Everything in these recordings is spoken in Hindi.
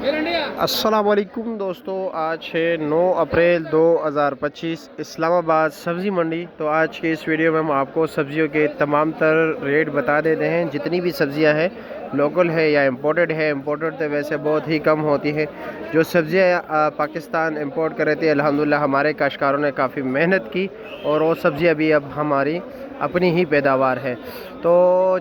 अस्सलाम वालेकुम दोस्तों, आज है 9 अप्रैल 2025 इस्लामाबाद सब्ज़ी मंडी। तो आज के इस वीडियो में हम आपको सब्ज़ियों के तमाम तर रेट बता देते हैं। जितनी भी सब्ज़ियां हैं लोकल है या इम्पोर्टेड है, इम्पोर्टेड तो वैसे बहुत ही कम होती है। जो सब्ज़ियां पाकिस्तान इंपोर्ट कर रहे थे, अल्हम्दुलिल्लाह हमारे काश्तकारों ने काफ़ी मेहनत की और वो सब्ज़ियां भी अब हमारी अपनी ही पैदावार है। तो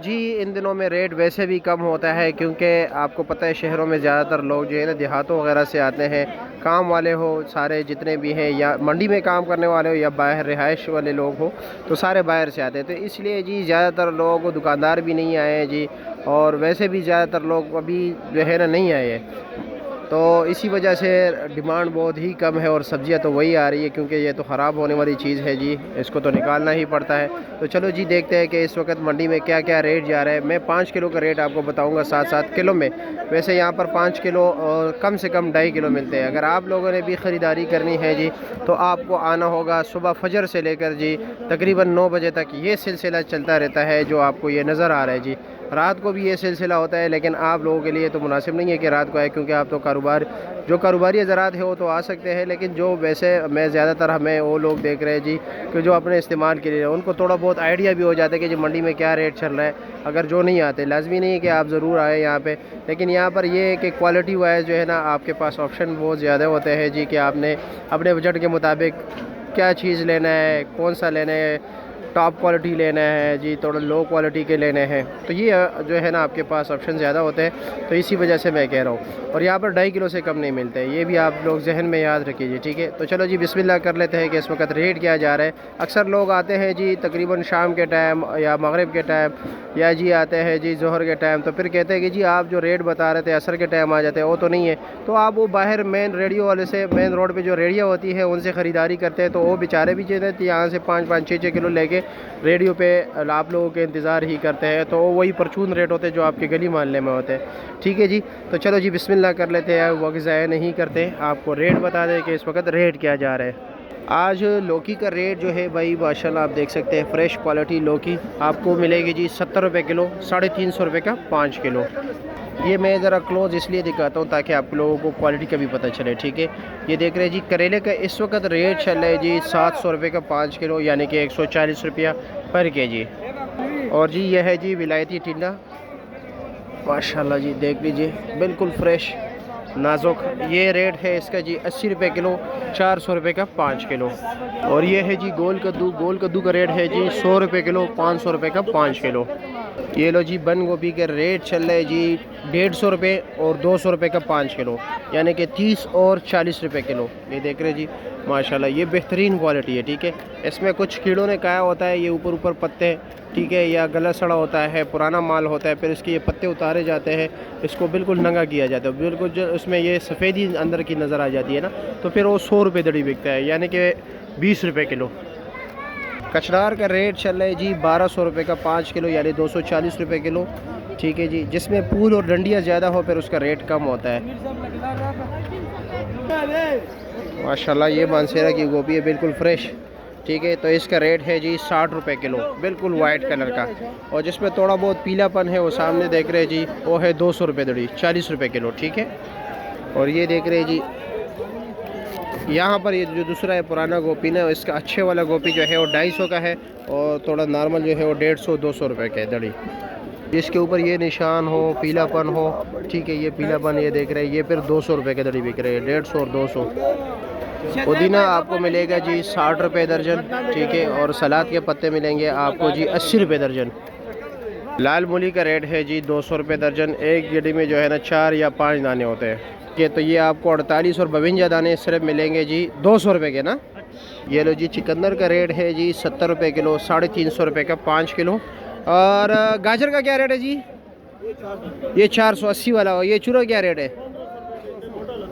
जी इन दिनों में रेट वैसे भी कम होता है, क्योंकि आपको पता है शहरों में ज़्यादातर लोग जो है ना देहातों वगैरह से आते हैं, काम वाले हो सारे जितने भी हैं, या मंडी में काम करने वाले हो या बाहर रिहाइश वाले लोग हो, तो सारे बाहर से आते हैं। तो इसलिए जी ज़्यादातर लोग दुकानदार भी नहीं आए हैं जी, और वैसे भी ज़्यादातर लोग अभी जो है ना नहीं आए हैं। तो इसी वजह से डिमांड बहुत ही कम है और सब्ज़ियाँ तो वही आ रही है, क्योंकि ये तो ख़राब होने वाली चीज़ है जी, इसको तो निकालना ही पड़ता है। तो चलो जी देखते हैं कि इस वक्त मंडी में क्या क्या रेट जा रहा है। मैं 5 किलो का रेट आपको बताऊंगा, साथ साथ किलो में। वैसे यहाँ पर 5 किलो और कम से कम 2.5 किलो मिलते हैं। अगर आप लोगों ने भी ख़रीदारी करनी है जी, तो आपको आना होगा सुबह फजर से लेकर जी तकरीबन 9 बजे तक। ये सिलसिला चलता रहता है जो आपको ये नज़र आ रहा है जी। रात को भी ये सिलसिला होता है, लेकिन आप लोगों के लिए तो मुनासिब नहीं है कि रात को आए, क्योंकि आप तो जो कारोबारी ज़रात है वो तो आ सकते हैं। लेकिन जो वैसे मैं ज़्यादातर हमें वो लोग देख रहे हैं जी कि जो अपने इस्तेमाल के लिए, उनको थोड़ा बहुत आइडिया भी हो जाता है कि जी मंडी में क्या रेट चल रहा है। अगर जो नहीं आते, लाजमी नहीं है कि आप ज़रूर आए यहाँ पे, लेकिन यहाँ पर ये है कि क्वालिटी वाइज जो है ना आपके पास ऑप्शन बहुत ज़्यादा होते हैं जी, कि आपने अपने बजट के मुताबिक क्या चीज़ लेना है, कौन सा लेना है, टॉप क्वालिटी लेना है जी, थोड़ा लो क्वालिटी के लेने हैं। तो ये जो है ना आपके पास ऑप्शन ज़्यादा होते हैं, तो इसी वजह से मैं कह रहा हूँ। और यहाँ पर 2.5 किलो से कम नहीं मिलते, ये भी आप लोग जहन में याद रखिए, ठीक है। तो चलो जी बिस्मिल्लाह कर लेते हैं कि इस वक्त रेट क्या जा रहा है। अक्सर लोग आते हैं जी तकरीबन शाम के टाइम या मगरिब के टाइम, या जी आते हैं जी ज़ोहर के टाइम, तो फिर कहते हैं कि जी आप जो रेट बता रहे थे असर के टाइम आ जाते हैं, वो तो नहीं है। तो आप वो बाहर मेन रेडियो वाले से, मेन रोड पर जो रेडियो होती है उनसे ख़रीदारी करते हैं, तो वो बेचारे भी जो है यहाँ से 5-5, 6-6 किलो लेके रेडियो पे आप लोगों के इंतज़ार ही करते हैं। तो वही परचून रेट होते हैं जो आपके गली मोहल्ले में होते हैं, ठीक है जी। तो चलो जी बिस्मिल्लाह कर लेते हैं, वक्त ज़ाया नहीं करते, आपको रेट बता दें कि इस वक्त रेट क्या जा रहा है। आज लौकी का रेट जो है भाई माशाल्लाह आप देख सकते हैं, फ़्रेश क्वालिटी लौकी आपको मिलेगी जी 70 रुपये किलो, 350 रुपये का 5 किलो। ये मैं ज़रा क्लोज इसलिए दिखाता हूँ ताकि आप लोगों को क्वालिटी का भी पता चले, ठीक है। ये देख रहे हैं जी करेले का इस वक्त रेट चल रहा है जी 700 रुपये का 5 किलो, यानी कि 140 रुपया पर केजी। और जी यह है जी विलायती टिंडा, माशाल्लाह जी देख लीजिए बिल्कुल फ्रेश नाजुक। ये रेट है इसका जी 80 रुपये किलो, 400 रुपये का 5 किलो। और ये है जी गोल कद्दू का रेट है जी 100 रुपये किलो, 500 रुपये का 5 किलो। ये लो जी बंद गोभी के रेट चल रहे हैं जी 150 रुपये और 200 रुपये का 5 किलो, यानी कि 30 और 40 रुपये किलो। ये देख रहे जी माशाल्लाह ये बेहतरीन क्वालिटी है, ठीक है। इसमें कुछ कीड़ों ने खाया होता है, ये ऊपर पत्ते, ठीक है, या गला सड़ा होता है, पुराना माल होता है, फिर इसके ये पत्ते उतारे जाते हैं, इसको बिल्कुल नंगा किया जाता है, बिल्कुल जो उसमें ये सफ़ेदी अंदर की नज़र आ जाती है ना, तो फिर वो 100 रुपये दड़ी बिकता है, यानी कि 20 रुपये किलो। कचनार का रेट चल रहा है जी 1200 रुपये का 5 किलो, यानी 240 रुपये किलो, ठीक है जी। जिसमें फूल और डंडियाँ ज़्यादा हो फिर उसका रेट कम होता है। माशाल्लाह ये मानसेरा की गोभी है बिल्कुल फ्रेश, ठीक है। तो इसका रेट है जी 60 रुपये किलो, बिल्कुल वाइट कलर का। और जिसमें थोड़ा बहुत पीलापन है वो सामने देख रहे हैं जी, वो है 200 रुपये दड़ी, 40 रुपये किलो, ठीक है। और ये देख रहे हैं जी यहाँ पर ये जो दूसरा है पुराना गोभी ना, इसका अच्छे वाला गोभी जो है वो 250 का है, और थोड़ा नॉर्मल जो है वो 150-200 रुपये का है दड़ी। जिसके ऊपर ये निशान हो, पीलापन हो, ठीक है, ये पीलापन ये देख रहे हैं, ये फिर 200 रुपये का दड़ी बिक रहे हैं, 150 और 200। पुदीना आपको मिलेगा जी 60 रुपये दर्जन, ठीक है। और सलाद के पत्ते मिलेंगे आपको जी 80 रुपये दर्जन। लाल मूली का रेट है जी 200 रुपये दर्जन। एक गड्डी में जो है ना 4 या 5 दाने होते हैं, के तो ये आपको 48 और 52 दाने सिर्फ मिलेंगे जी 200 रुपये के ना। ये लो जी चिकंदर का रेट है जी 70 रुपये किलो, 350 रुपये का 5 किलो। और गाजर का क्या रेट है जी? ये 480 वाला हो। ये चूरा क्या रेट है?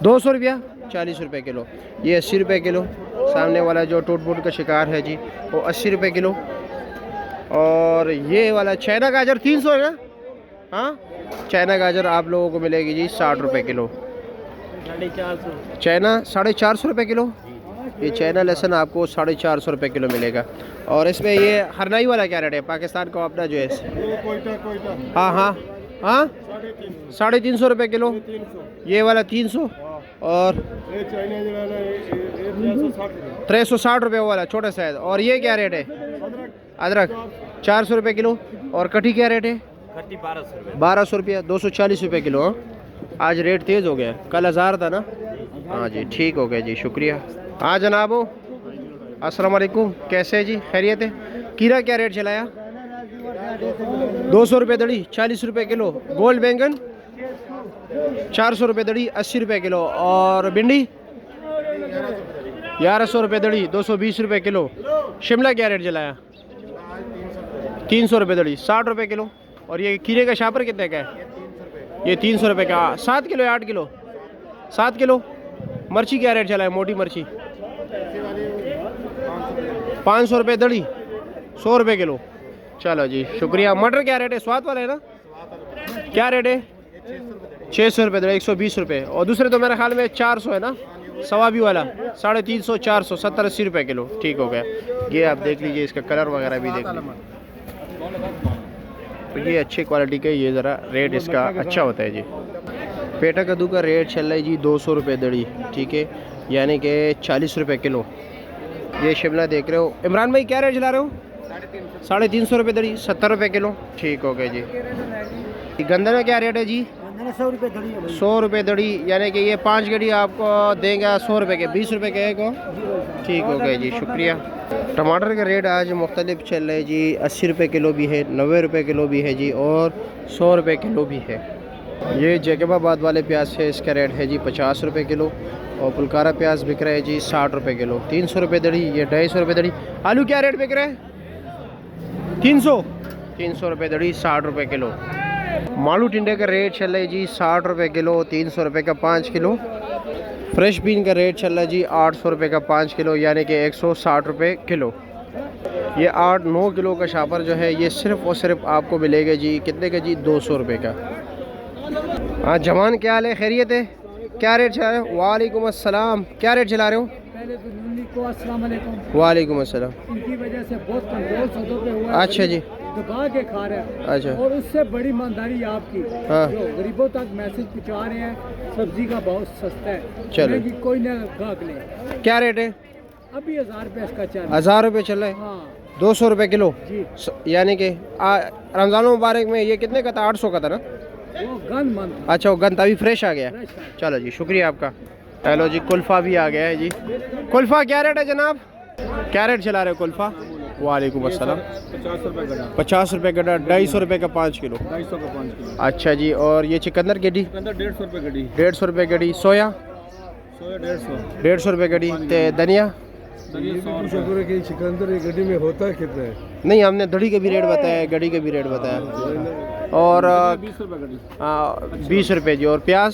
200 रुपया, 40 रुपये किलो। ये 80 रुपये किलो। सामने वाला जो टूट फूट का शिकार है जी वो 80 रुपये किलो। और ये वाला चाइना गाजर 300 है ना? हाँ, चाइना गाजर आप लोगों को मिलेगी जी 60 रुपये किलो। चाइना 450 रुपये किलो। ये चाइना लहसुन आपको 450 रुपये किलो मिलेगा। और इसमें ये हरनाई वाला क्या रेट है? पाकिस्तान का अपना जो है। हाँ हाँ हाँ, 350 रुपये किलो। ये वाला 300 और 360 रुपये वाला छोटा साइज। और ये क्या रेट है? अदरक 400 रुपये किलो। और कटी क्या रेट है? 1200 रुपये, 240 रुपये किलो। हाँ, आज रेट तेज़ हो गया, कल 1000 था ना। हाँ जी, ठीक हो गया जी, शुक्रिया। हाँ जनाब, अस्सलाम वालेकुम, कैसे है जी? खैरियत है? कीरा क्या रेट चलाया? 200 रुपये दड़ी, 40 रुपये किलो। गोल्ड बैंगन 400 रुपये दड़ी, 80 रुपये किलो। और भिंडी 1100 रुपये दड़ी, 220 रुपये किलो। शिमला क्या रेट चलाया? 300 रुपये दड़ी, 60 रुपये किलो। और ये खीरे का शापर कितने का है? ये 300 रुपये का। 7 किलो या 8 किलो? 7 किलो। मिर्ची क्या रेट चला है? मोटी मिर्ची 500 रुपये दड़ी, 100 रुपये किलो। चलो जी, शुक्रिया। मटर क्या रेट है? स्वाद वाला है ना? क्या रेट है? 600 रुपये दड़ी, 120 रुपये। और दूसरे तो मेरे ख्याल में 400 है ना, सवाबी वाला 350, 400, 70-80 रुपये किलो। ठीक हो गया। ये आप देख लीजिए, इसका कलर वगैरह भी देख लीजिए। तो ये अच्छी क्वालिटी का, ये ज़रा रेट इसका अच्छा होता है जी। पेटा कद्दू का रेट चल रहा है जी 200 रुपये दड़ी, ठीक है, यानी कि 40 रुपये किलो। ये शिमला देख रहे हो। इमरान भाई क्या रेट चला रहे हो? 350 रुपये दड़ी, 70 रुपये किलो। ठीक हो गया जी। गंदम में क्या रेट है जी? 100 रुपये दड़ी है। 100 रुपये दड़ी, यानी कि ये 5 गड्डी आपको देंगे 100 रुपये के, 20 रुपये के एक हो। ठीक हो गया जी, शुक्रिया। टमाटर का रेट आज मुख्तलिफ चल रहा है जी। 80 रुपये किलो भी है, 90 रुपये किलो भी है जी, और 100 रुपये किलो भी है। ये जैकबाबाद वाले प्याज है, इसका रेट है जी 50 रुपये किलो। और पुलकारा प्याज बिक रहा है जी 60 रुपये किलो, 300 रुपये दड़ी। ये 250 रुपये दड़ी। आलू क्या रेट बिक रहा है? 300 रुपये दड़ी, 60 रुपये किलो। मालू टिंडे का रेट चल रहा है जी 60 रुपये किलो, 300 रुपये का 5 किलो। फ्रेश बीन का रेट चल रहा है जी 800 रुपये का 5 किलो, यानी कि 160 रुपये किलो। ये 8-9 किलो का शापर जो है, ये सिर्फ़ और सिर्फ आपको मिलेगा जी कितने का जी? 200 रुपये का। हाँ जवान, क्या हाल है? खैरियत है? क्या रेट चला रहे हो? वालेकुम अस्सलाम, क्या रेट चला रहे हो? पहले तो नूनी को अस्सलाम वालेकुम। वालेकुम अस्सलाम। इनकी वजह से बहुत कंट्रोल सदों पे हुआ है। अच्छा जी, दबा के खा रहे हैं। अच्छा। और उससे बड़ी ईमानदारी आपकी, हाँ। जो गरीबों तक मैसेज पहुंचा रहे हैं, सब्जी का बहुत सस्ता है। चलो जी, कोई ना गाहक ले। क्या रेट है? अभी 1000 रुपये इसका चल रहा है। 1000 रुपये चल रहा है। हाँ 200 रुपये किलो जी। यानी कि रमज़ान मुबारक में ये कितने का था? 800 का था ना? वो गंद मन। अच्छा, वो गंद अभी फ्रेश आ गया। फ्रेश है। चलो जी, शुक्रिया आपका। हेलो जी, कुल्फ़ा भी आ गया है जी। कुल्फ़ा क्या रेट है जनाब? क्या रेट चला रहे हो कुल्फ़ा? वालेकुम अस्सलाम। 50 रुपये गड्ढा। 50 रुपये गड्ढा, 250 रुपये का 5 किलो। 250 का 5 किलो। अच्छा जी। और ये चिकंदर गड्डी? 150 रुपये गड्ढी। 150 रुपये गड्डी। सोया? 150 रुपये गड्डी। ते धनिया? चिकंदर एक गड्ढी में होता है कितना है? नहीं, हमने धड़ी का भी रेट बताया, गड्डी का भी रेट बताया। और 20 रुपये गड्ढी। 20 रुपये जी। और प्याज?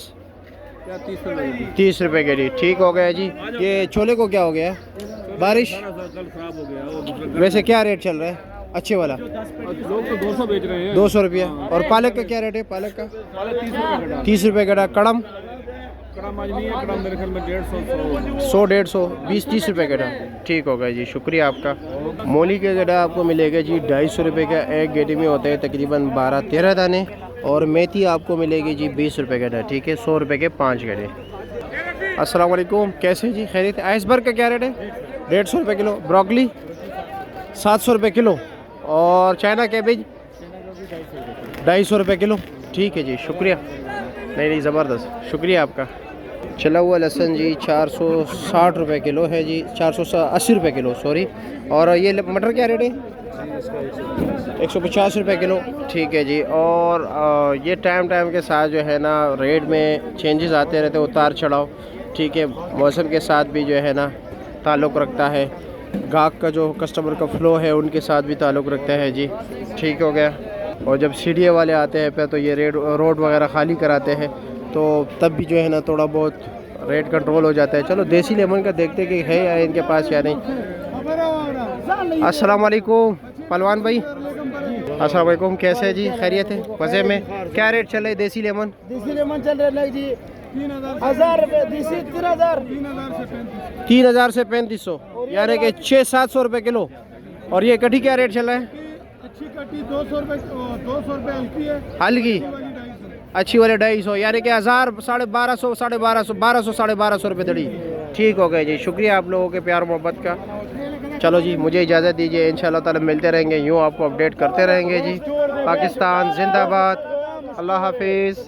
30 रुपये गड्डी। ठीक हो गया जी। ये छोले को क्या हो गया? बारिश कल खराब हो गया। वैसे क्या रेट चल रहा है अच्छे वाला? लोग तो 200 बेच रहे हैं। 200 रुपये। और पालक का क्या रेट है? पालक का 30 रुपये गड्ढा। कड़म? कड़म आज नहीं है, कड़म मेरे ख्याल में 150, 100-150, 20-30 रुपये गड्ढा। ठीक हो गया जी, शुक्रिया आपका। मूली का गड्ढा आपको मिलेगा जी 250 रुपये का। एक गड्ढे में होते हैं तकरीबन 12-13 दाने। और मेथी आपको मिलेगी जी 20 रुपये गड्ढा, ठीक है, 100 रुपये के 5 गड्ढे। अस्सलाम वालेकुम, कैसे जी? खैरियत है? आइसबर्ग का क्या रेट है? 150 रुपये किलो। ब्रोकली 700 रुपये किलो। और चाइना कैबेज 250 रुपये किलो। ठीक है जी, शुक्रिया। नहीं, ज़बरदस्त, शुक्रिया आपका। चला हुआ लहसुन जी 460 रुपये किलो है जी, 480 रुपये किलो, सॉरी। और ये मटर क्या रेट है? 150 रुपये किलो। ठीक है जी। और ये टाइम के साथ जो है ना रेट में चेंजेस आते रहते, उतार चढ़ाव, ठीक है, मौसम के साथ भी जो है ना ताल्लुक़ रखता है। गाहक का जो कस्टमर का फ़्लो है उनके साथ भी ताल्लुक़ रखता है जी। ठीक हो गया। और जब सीडीए वाले आते हैं पे तो ये रोड वगैरह खाली कराते हैं, तो तब भी जो है ना थोड़ा बहुत रेट कंट्रोल हो जाता है। चलो देसी लेमन का देखते कि है या इनके पास या नहीं। अस्सलाम वालेकुम पहलवान भाई। अस्सलाम वालेकुम, कैसे है जी? खैरियत है? मज़े में? क्या रेट चल रहा है देसी लेमन? देसी लेमन चल रहा है जी 3000 रुपये। देसी 3000 से 3500, यानी कि 600-700 रुपये किलो। और ये कटी क्या रेट चल रहा है? अच्छी कटी 200 रुपये, 200 रुपये हल्की है। हल्की अच्छी वाले 250, यानी कि 1000, 1250, 1250, 1200, 1250 रुपये दड़ी। ठीक हो गया जी, शुक्रिया आप लोगों के प्यार मोहब्बत का। चलो जी, मुझे इजाज़त दीजिए, इंशाल्लाह ताला मिलते रहेंगे, यूँ आपको अपडेट करते रहेंगे जी। पाकिस्तान जिंदाबाद, अल्लाह हाफिज़।